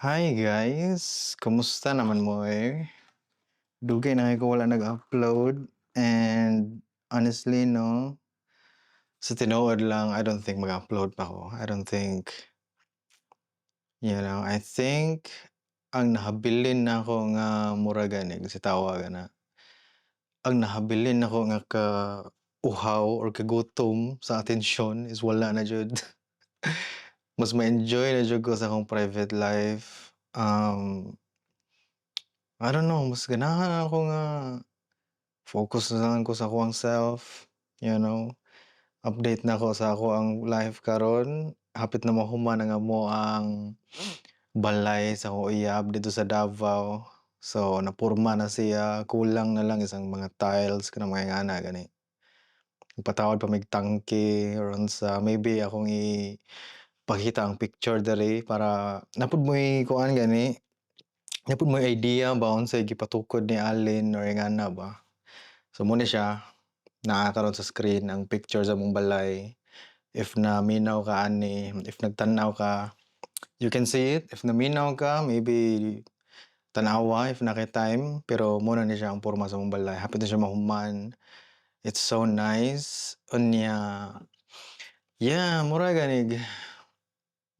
Hi guys! Kumusta naman mo Dugay na kayo ko wala nag-upload and honestly 'no, sa tinuod lang I don't think mag-upload pa ako. I don't think, I think ang nahabilin nako nga mura gani si tawag na, ang nahabilin nako nga uhaw or kagutom sa atensyon is wala na jud. Mas ma-enjoy na jud ko sa akong private life. I don't know, mas ganahan ako nga focus na lang ko sa akong self, you know, update na ko sa ako ang life karon. Hapit na mahuman na nga mo ang balay sa akong uyab dito sa Davao. So, napurma na siya, kulang na lang isang mga tiles kanang mga ingana gani. Ipatawad pa mig tangke or unsa, maybe akong ipakita ang picture diri para napud mo'y kuan gani, napud mo'y idea ba unsay gipatukod ni Alin or ingana ba. So, muna siya. Naa karon sa screen ang picture sa mong balay. If naminaw ka ani, if nagtanaw ka, you can see it. If naminaw ka, maybe tanawa if na kay time, pero muna ni siya ang porma sa mong balay. Hapit na siya mahuman. It's so nice. Unya, yeah, mura ganig.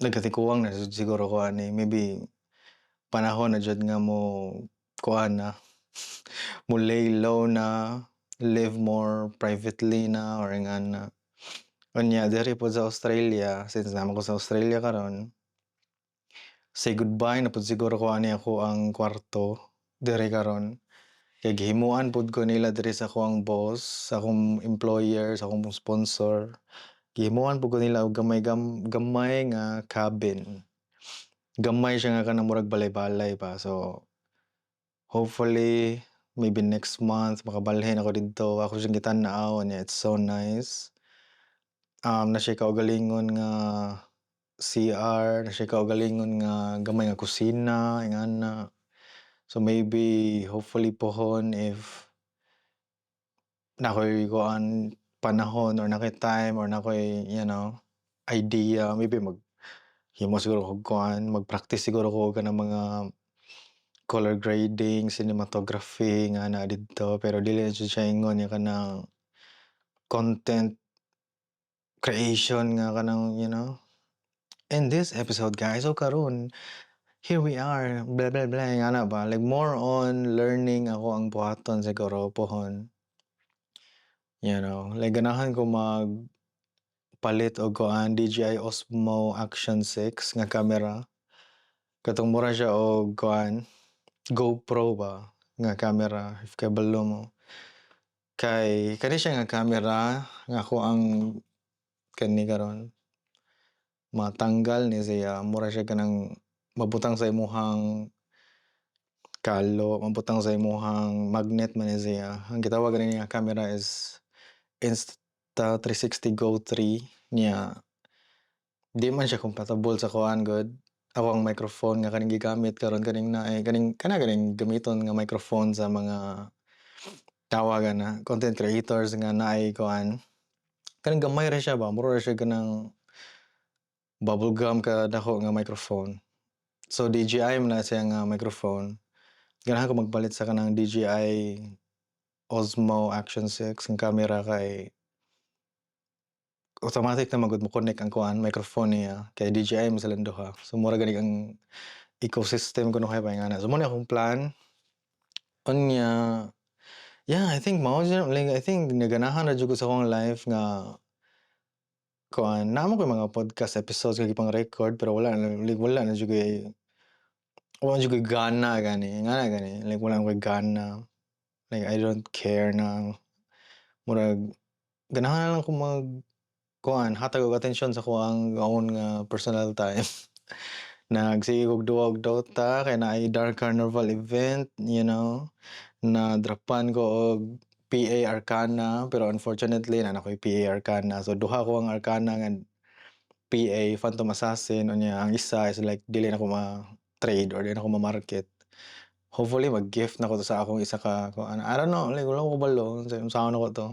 Nagkatikuwang na jud siguro ko ani. Maybe panahon na jud nga mo kuan na, mo lay low na, live more privately na or ingana. Unya diri po sa Australia, since naman ko sa Australia karon, say goodbye na pud siguro ko ani ako ang kwarto diri karon. Kay gihimuan pud ko nila diri sa akong boss, sa akong employer, sa akong sponsor. Gihimuan pud ko nila og gamay nga cabin. Gamay siya nga kanang murag balay-balay pa. So, hopefully maybe next month makabalhin ako didto. Ako siyang gitan-aw niya. It's so nice. Na siya kaugalingon nga CR, na siya kaugalingon nga gamay nga kusina, ingana. So maybe hopefully pohon if nakoy kuan panahon or nakoy time or nakoy, idea, maybe maghimo siguro kog kuan, mag-practice siguro ko kanang mga color grading, cinematography nga na didto pero dili na jud siya ingon nga kanang content creation nga kanang, In this episode guys, so karon here we are, blah blah blah, ingana ba? Like more on learning ako ang buhaton siguro pohon. Like ganahan ko palit og kuan DJI Osmo Action 6 nga camera. Katong mura siya og kuan GoPro ba nga camera if kabalo mo. Kay kani siya nga camera nga ako ang kani karon matanggal ni siya, mura siya kanang mabutang sa imong kalo, mabutang sa imong magnet man ni siya. Ang gitawag gani nga camera is Insta360 Go 3 niya. Di man siya compatible sa kuan gud. Ako ang microphone nga kaning gigamit karon kaning naay kaning gamiton nga microphone sa mga tawagan na content creators nga naay kuan. Kanang gamay ra siya ba, mura ra siya kanang bubblegum kadako nga microphone. So DJI man na siya nga microphone. Ganahan ko magpalit sa kanang DJI Osmo Action 6 ang camera kay automatic na magud mo connect ang kuan microphone niya kay DJI man silang duha. So mura gani ang ecosystem kuno kay ingana. So mo ni akong plan. Unya, yeah, I think mao jud like I think naganahan na jud ko sa akong life nga kuan namo koy mga podcast episodes nga gipang record pero wala na jud wala jud koy gana gani, ingana gani like wala koy gana. Like I don't care na murag ganahan na lang ko kuan hatag og atensyon sa kuang own nga personal time. Nagsige og duwa og Dota kay naay Dark Carnival event, nadrapan ko og PA Arcana pero unfortunately na nakoy PA Arcana. So duha ko ang Arcana nga PA Phantom Assassin unya ang isa is like dili na ko ma-trade or dili na ko ma-market. Hopefully mag-gift na ko to sa akong isa ka kuan. I don't know, like wala ko kabalo unsaon ako to.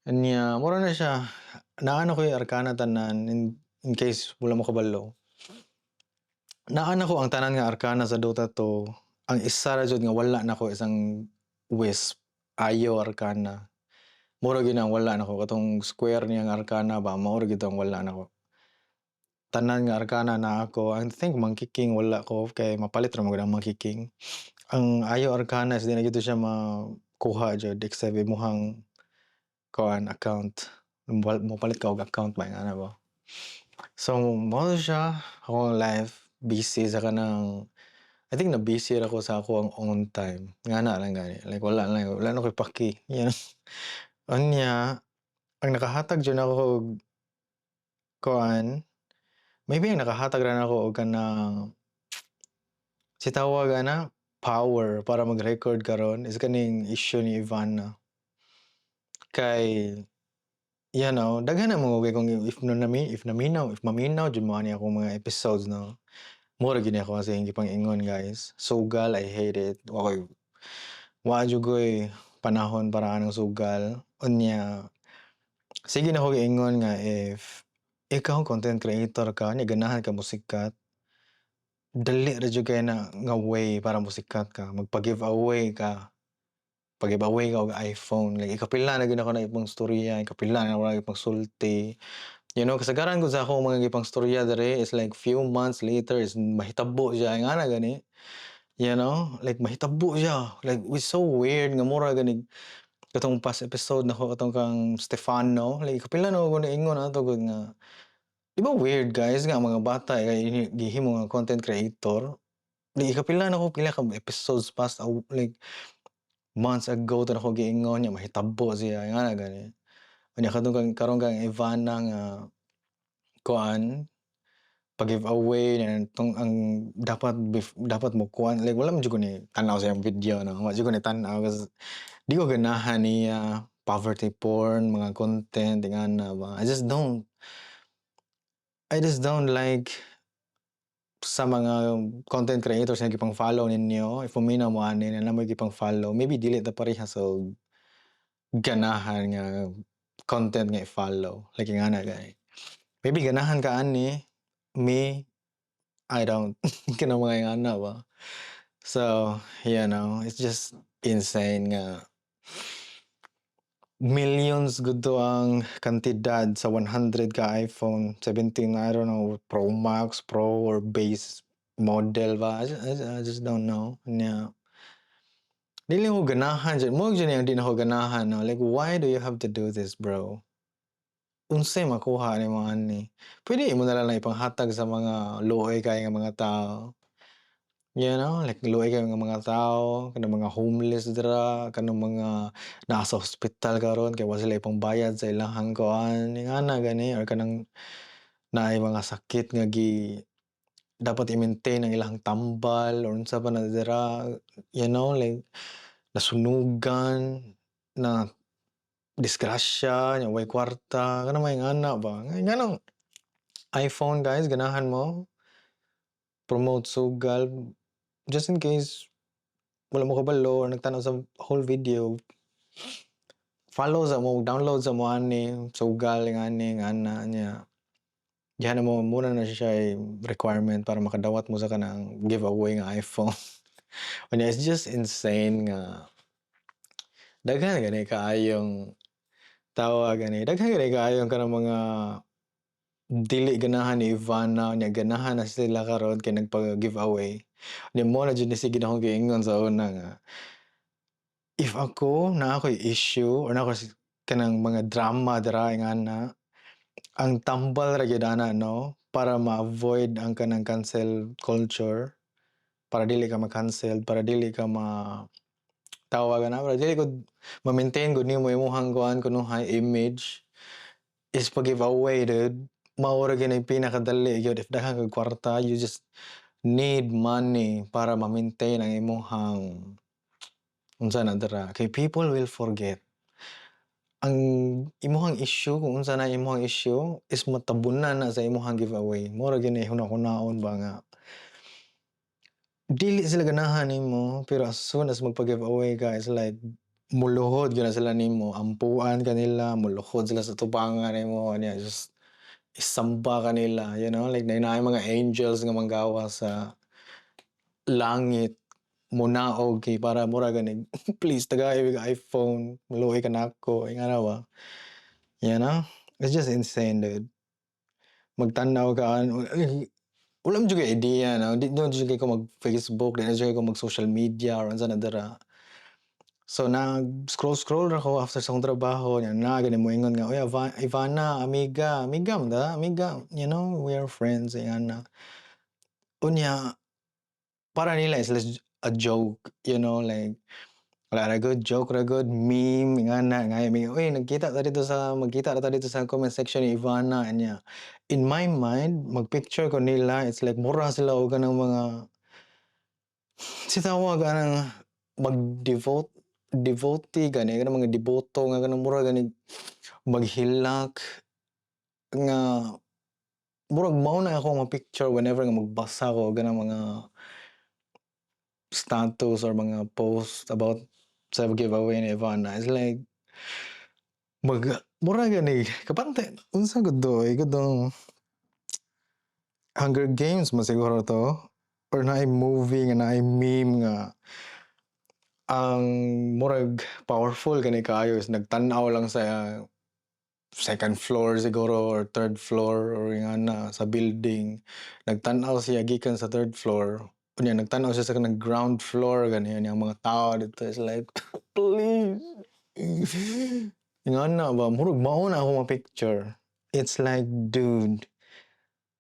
Unya mura na siya. Naano ko yung Arcana tanan in case wala mo kabalo. naa nako ang tanan nga arkana sa Dota 2, ang isa ra jud nga wala nako isang Wisp, Ayo Arcana. Mura gyud ang wala nako katong square niya nga arkana ba mao ra gyud ang wala nako. Tanan nga arkana naa ko, I think Monkey King wala ko kay mapalit ra man gud ang Monkey King. Ang Ayo Arcana is di na gyud siya makuha jud except imong kuan account. Mopalit ka og account ba ingana ba. So mao siya akong life busy sa kanang I think na-busy ra ko sa akong own time, ngana lang gani like wala na ko'y paki, you know. Unya, ang nakahatag jud nako og kuan, maybe ang nakahatag ra nako og kanang si tawag ana, power para mag-record karon is kaning issue ni Ivana. Kay, you know, daghan na mga kung if maminaw jud mo ani akong mga episodes 'no, mura gyud ni ako kasi gipang-ingon guys, sugal I hate it, wa jud ko'y panahon para anang sugal. Unya, sige na ko giingon nga if ikaw content creator ka nya ganahan ka mosikat, dali ra jud kay na nga way para mosikat ka, magpa-giveaway ka. Pa-giveaway ka og iPhone, like ikapila na gyud ako naipong storya, ikapila na ako naipangsulti. You know, kasagaran gud sa akong mga gipangstorya diri is like few months later is mahitabo siya, ingana gani. You know, like mahitabo siya, like it's so weird nga mura gani katong past episode nako katong kang Stefano, like kapila na ako naingon ato gud nga, di ba weird guys nga ang mga bata kay gihimo nga content creator, like ikapila na ko pila ka episodes past like months ago to nako giingon nya mahitabo siya ingana gani. Unya karon kang Ivana nga kuan pa-giveaway na tong ang dapat mo kuan like wala man jud ko ni tan-aw sa iyang video 'no, wa jud ko ni tan-aw kasi di ko ganahan niya, poverty porn, mga content ingana ba. I just don't like sa mga content creators nga gipang-follow ninyo, if maminaw mo ani na namoy gipang-follow, maybe dili ta parehas og ganahan nga content nga i-follow, like ingana gani. Maybe ganahan ka ani, me, I don't. Kanang mga ingana ba. So, you know, it's just insane nga millions gud to ang kantidad sa 100 ka iPhone 17, I don't know, Pro Max, Pro or base model ba. I just don't know. Nya dili ko ganahan jud. Mo jud ang di nako ganahan 'no, like why do you have to do this, bro? Unsay makuha nimo ani? Puwede mo na lang ipanghatag sa mga luoy kay nga mga tao. You know, like luoy kay nga mga tao, kanang mga homeless dira, kanang mga naa sa hospital karon kay wa sila ipangbayad sa ilahang kuan, ingana gani or kanang naay mga sakit nga dapat i-maintain ang ilang tambal or unsa pa na dira, you know, like nasunugan, na disgrasya, nya way kwarta, kanang mga ingana ba. Nganong iPhone guys ganahan mo, promote sugal, just in case wala mo kabalo or nagtanaw sa whole video, follow sa mo, download sa mo ani, sugal ingani ingana nya. Diha mo muna na siya requirement para makadawat mo sa kanang giveaway nga iPhone. Unya it's just insane nga daghan gani kaayong tawag gani, daghan gani kaayong kanang mga dili ganahan ni Ivana nya ganahan na sila karon kay nagpa-giveaway. Nya mo na jud ni sige na akong giingon sa una nga, if ako naa ako'y issue or naa ako kanang mga drama dira ingana, ang tambal ra gyud ana 'no, para ma-avoid ang kanang cancel culture, para dili ka ma-cancelled, para dili ka tawag ana, para dili gud ma-maintain gud nimo imong kuan kunuhay image is pa-giveaway dude. Mao ra gyud ang pinakadali gyud if daghang kag kwarta, you just need money para ma-maintain ang imong unsa na dira, kay people will forget. Ang imong issue kung unsa na imong issue is matabunan na sa imong giveaway. Mura gyud ni hunahunahon ba nga dili sila ganahan nimo pero as soon as magpa-giveaway ka is like muluhod gyud na sila nimo, ampuan ka nila, muluhod sila sa tubangan nimo, nya just isamba ka nila, like naay mga angels nga manggawa sa langit, munaog kay para mura gani, "Please tagay mig iPhone, maluoy ka nako," ingana ba? You know? It's just insane, dude. Magtanaw ka wala man jud koy idea 'no, di na jud ko mag-Facebook, di na jud ko mag-social media or unsa na dira. So nag-scroll-scroll ra ko after sa akong trabaho nya na gani moingon nga, "Uy, Ivana, amiga." Amiga man ta, amiga, we are friends ingana. Unya, para nila is like a joke, like wala ra good, joke ra good, meme ingana nga mi, "Uy, magkita ra ta dito sa comment section ni Ivana," anya. In my mind, mag-picture ko nila, it's like mura sila og kanang mga si tawag anang devotee gani, kanang mga deboto nga kanang mura gani maghilak nga murag mao na ako ma-picture whenever nga magbasa ko og kanang mga status or mga post about sa giveaway ni Ivana. It's like mura gani kapante unsa gud to, gudong Hunger Games man siguro 'to or naay movie nga naay meme nga ang murag powerful gani kaayo is nagtan-aw lang sa second floor siguro or third floor or ingana sa building. Nagtan-aw siya gikan sa third floor, unya nagtan-aw siya sa kanang ground floor gani ang mga tao dito is like, "Please." Ingana ba murag mao na ako ma-picture. It's like, dude,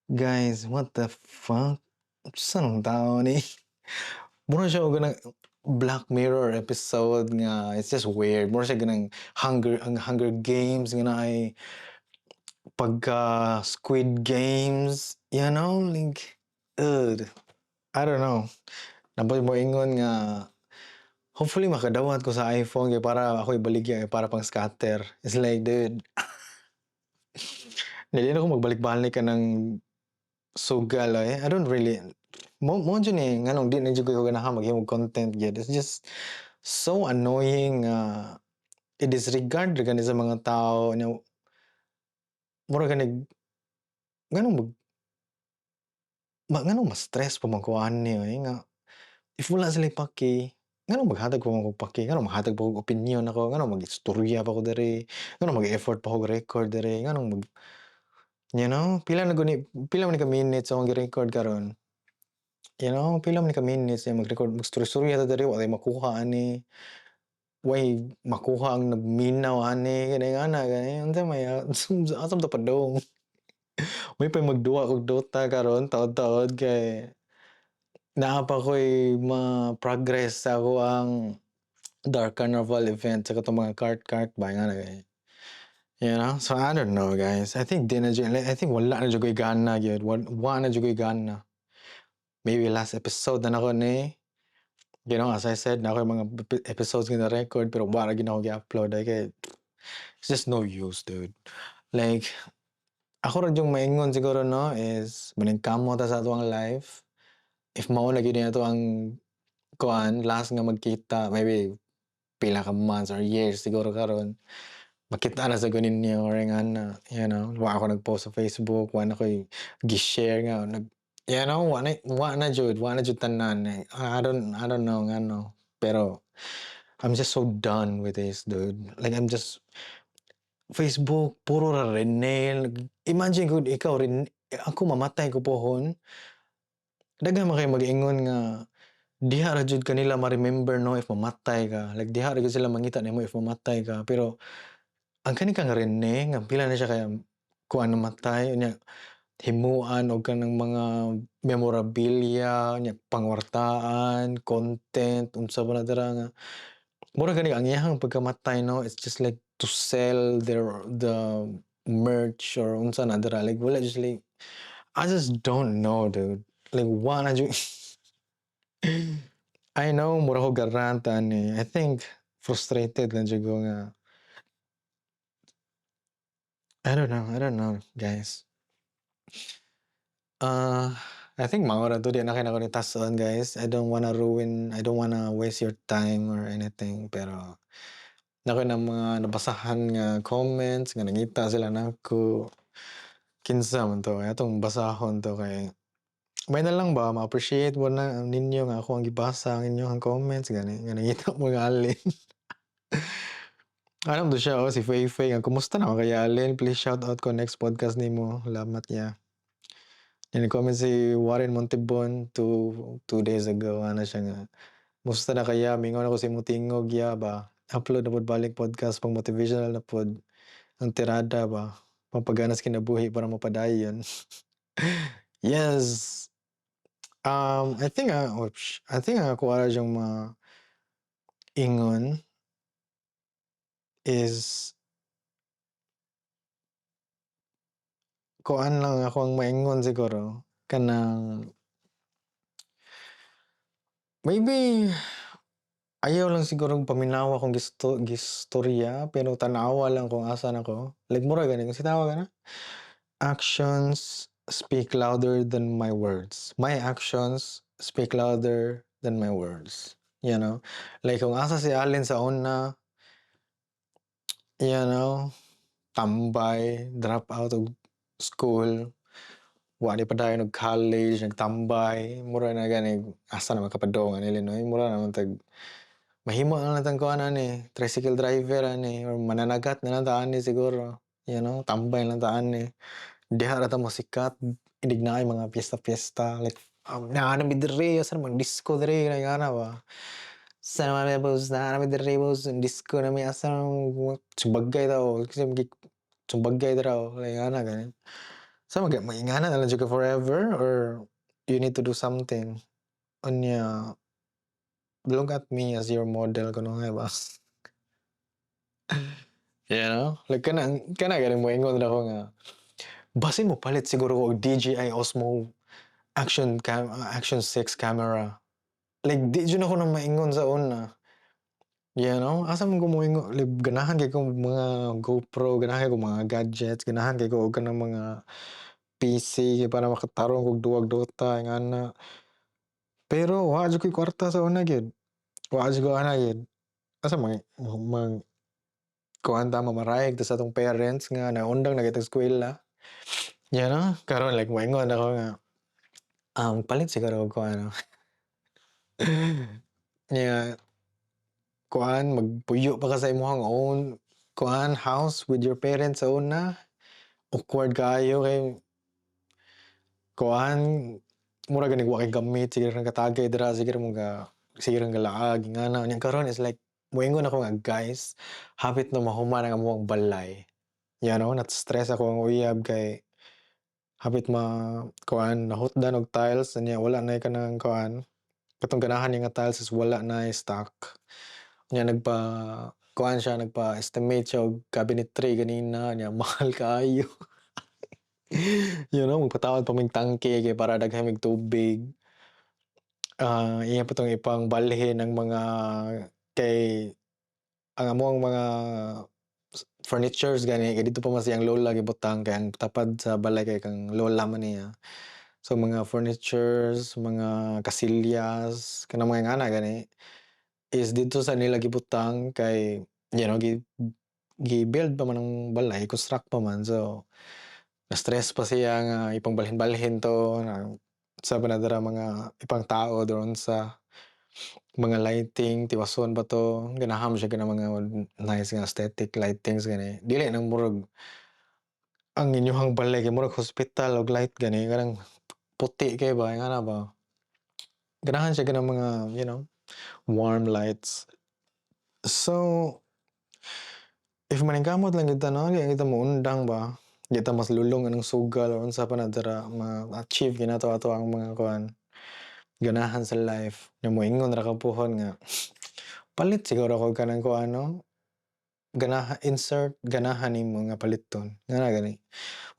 guys, what the fuck? Unsa nung tao ni? Mura siya og ganang Black Mirror episode nga it's just weird. Mura siya ganang Hunger Games nga naay pagka Squid Games, like, ugh, I don't know. Napoy moingon nga hopefully makadawat ko sa iPhone kay para ako'y baligya kay para pang scatter. It's like, dude, dili na ko magbalik-balik ka ng sugal I don't really mo dyan nganong di na jud ko ganahan maghimog content gyud. It's just so annoying i-disregard ra gani sa mga tao nya mura gani nganong nganong ma-stress pa man ko ani nga if wala sila paki, nganong maghatag pa man ko paki, nganong maghatag pa og opinyon ako, nganong mag-istorya pa ko diri, nganong mag-effort pa ko record diri, nganong pila man ni ka minutes akong gi-record karon. Pila man ni ka minutes mag-record, magstorya-storya ta diri wa tay makuha ani. Way makuha ang nagminaw ani gani gani unsa may asam ta padong. May pa magduwa og Dota karon taod-taod kay naa pa ko'y ma-progress sa akoang Dark Carnival event sa katong mga cart ba nga kay. So I don't know guys. I think I think wala na jud ko'y gana gyud. Wa na jud ko'y gana. Maybe last episode na nako ni. As I said, na ako mga episodes nga na-record pero wala gyud ako gi-upload kay it's just no use, dude. Like, ako ra yung maingon siguro no is maningkamot ta sa atuang life. If mao na gyud ato ang last nga magkita, maybe pila ka months or years siguro karon. Makita na sa ninyo or ingana, wa ako nag-post sa Facebook, wa na ko'y gi-share nga wa na jud tanan. I don't know ngano, pero I'm just so done with this, dude. Like I'm just Facebook puro ra Rene. Imagine kung ikaw rin ako mamatay ko pohon, daghan man kayo mag-ingon nga diha ra jud kanila ma-remember no if mamatay ka. Like diha ra jud sila mangita nimo if mamatay ka. Pero ang kani kang Rene nga pila na siya kaya kuan namatay unya himuan og kanang mga memorabilia nya pangwartaan, content, unsa ba na dira nga mura gani ang iyahang pagkamatay no, it's just like to sell the merch or unsa na dira like wala just like I just don't know, dude. Like wa na jud I know mura ko garant ani. I think frustrated lang jud ko nga I don't know, guys. I think maura to di na kay nako ni tason, guys. I don't wanna waste your time or anything pero nako ng mga nabasahan nga comments nga nangita sila nako. Kinsa man 'to, atong basahon 'to kay may na lang ba ma-appreciate mo na ninyo nga ako ang gibasa ang inyong comments gani nga nangita mo nga Alin. Ano 'to siya, si Fei nga, "Kumusta naman kay Alin? Please shout out ko next podcast nimo, salamat niya." Nag-comment si Warren Montebon two days ago ana siya nga, "Musta na kaya? Mingon ako sa imong tingog ya ba? Upload na pod balik podcast pang motivational na pod ang tirada ba, pampaganas kinabuhi para mapadayon." Yes, I think ang ako ara diyang maingon is kuan lang ako ang maingon siguro kanang maybe ayaw lang sigurong paminawa kung gistorya pero tanawa lang kung asan ako. Like mura gani kasi tawag ana, actions speak louder than my words. My actions speak louder than my words, you know? Like kung asa si Alin sa una, you know, tambay, drop out of school, wa ni padayon og college, nagtambay, mura na gani asa naman kapadong ang Illinois, mura naman tag mahimo na lang tang kuan ani, tricycle driver ani or mananagat na lang ta ani siguro, you know, tambay lang ta ani. Diha ra ta mosikat, inig naay mga piyesta-piyesta like, "Naa na mi diri, asa naman disco diri," ingana ba. "Sa naman mi boss, naa na mi diri boss, disco na mi, asa sumbagay daw, kasi sumbagay ta raw," ingana gani. So mag-ingana na lang jud ka forever or you need to do something. Unya, look at me as your model kuno nga ba. You know? Like kana gani moingon ra ko nga, basin mo palit siguro ko og DJI Osmo Action 6 camera. Like di jud ako na maingon sa una. You know? Asa man ko moingon like ganahan kay ko mga GoPro, ganahan ko mga gadgets, ganahan kay ko og kanang mga PC para makatarong kog duwag Dota ingana. Pero wa jud koy kwarta sa una gyud. Wa jud ko ana gyud. Asa kuan ta mamarayag ta sa atong parents nga naundang na kita eskwela. You know? Karon like moingon ako nga, palit siguro og kuan, nga kuan magpuyo pa ka sa imong own kuan house with your parents sa una. Awkward kaayo kay kuan mura gani wa kay gamit sige ra katagay dira sige ra galaag ingana. Nya karon is like moingon ako nga, "Guys, hapit na mahuman ang amuang balay." You know, na-stress ako ang uyab kay hapit kuan nahutdan og tiles nya wala na kanang kuan, katong ganahan niya nga tiles is wala na stock. Nya kuan siya nagpa-estimate siya og cabinet tray ganina nya mahal kaayo. You know, magpatawad pa mig tangke kay para daghan mig tubig. Iya pa 'tong ipangbalhin ang mga kay ang among mga furnitures gani kay dito pa man siyang lola gibutang kay ang tapad sa balay kay kang lola man niya. So mga furnitures, mga kasilyas, kanang mga ingana gani is dito sa nila gibutang kay you know gi-build pa man ang balay, construct pa man. So na-stress pa siya nga ipangbalhin-balhin 'to na sa pa na dira mga ibang tao doon sa mga lighting, tiwason ba 'to, ganahan mo siya kanang mga nice nga aesthetic lightings gani. Dili na murag ang inyong balay kay murag hospital og light gani kanang puti kay ba ingana ba. Ganahan siya kanang mga you know, warm lights. So, if maningkamot lang kita 'no, di kita moundang ba, di ta mas lulong anong sugal o unsa pa na dira ma-achieve ginato ato ang mga kuan, ganahan sa life. Nya moingon ra ka puhon nga, palit siguro ko kanang kuan 'no, insert ganahan nimo nga paliton, ngana gani.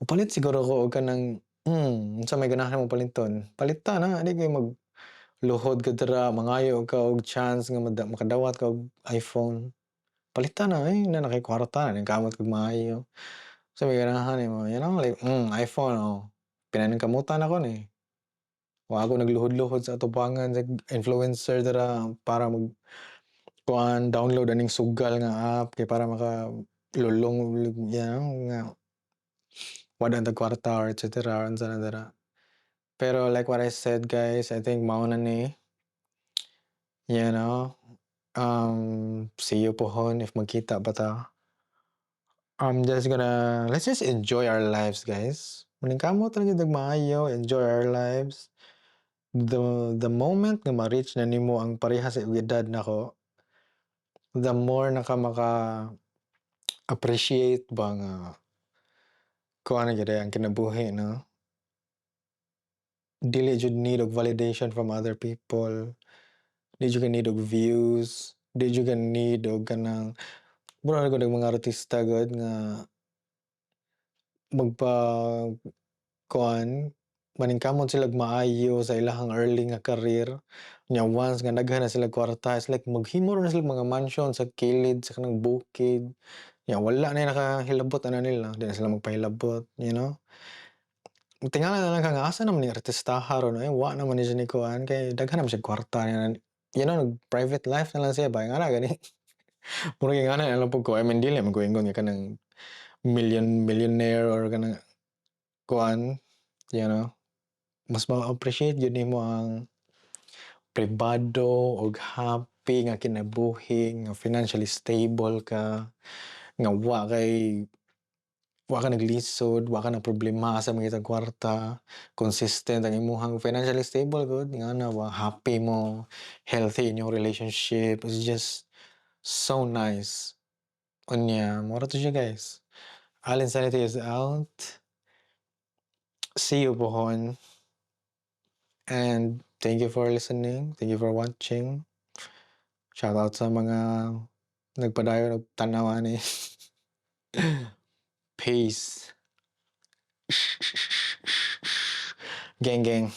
Mopalit siguro ko og kanang, unsa may ganahan nimong paliton, palita na di kay magluhod ka dira, mangayo ka og chance nga makadawat ka og iPhone. Palitan na, ay na kay kwarta nagkamot kog maayo. So may ganahan nimo, you know, like, iPhone, oh, pinaningkamutan ako ni. Wa ako nagluhod-luhod sa atubangan sa influencer dira para kuan download aning sugal nga app kay para makalulong you know nga wala tag kwarta or et cetera unsa na dira. Pero like what I said guys, I think mao na ni, you know, see you pohon if magkita ba ta. Let's just enjoy our lives guys. Maningkamot ra gyud og maayo, enjoy our lives. The moment nga ma-reach na nimo ang pareha sa iyong edad nako, the more na ka maka-appreciate ba nga kuha na gyud ang kinabuhi 'no. Dili jud need og validation from other people, di jud ka need og views, di jud ka need og kanang mura na gyud ang mga artista gud nga magpa-kuan, maningkamot sila og maayo sa ilahang early nga career. Nya once nga daghan na sila kwarta, it's like maghimo ra na sila mga mansion sa kilid sa kanang bukid. Nya wala na yung nakahilabot ana nila, di na sila magpahilabot, you know? Tingala na lang ka nga asa naman ni artistaha ron, wa naman ni siya ni kuan kay daghan naman siya kwarta niya. You know, nag-private life na lang siya ba, ingana gani. Murag ingana na lang pud ko, I mean dili man ko ingon nga kanang millionaire or kanang kuan, you know? Mas ma-appreciate gyud nimo ang pribado ug happy nga kinabuhi, nga financially stable ka, nga wa ka naglisod, wa ka naproblema sa mga kitang kwarta, consistent ang imong financially stable gud, ingana ba, happy mo, healthy in your relationship, it's just so nice. Unya, mora to siya guys. Allen Sanity is out. See you pohon. And thank you for listening. Thank you for watching. Shout out sa mga nagpadayon og tanaw ani. Peace. Gang gang.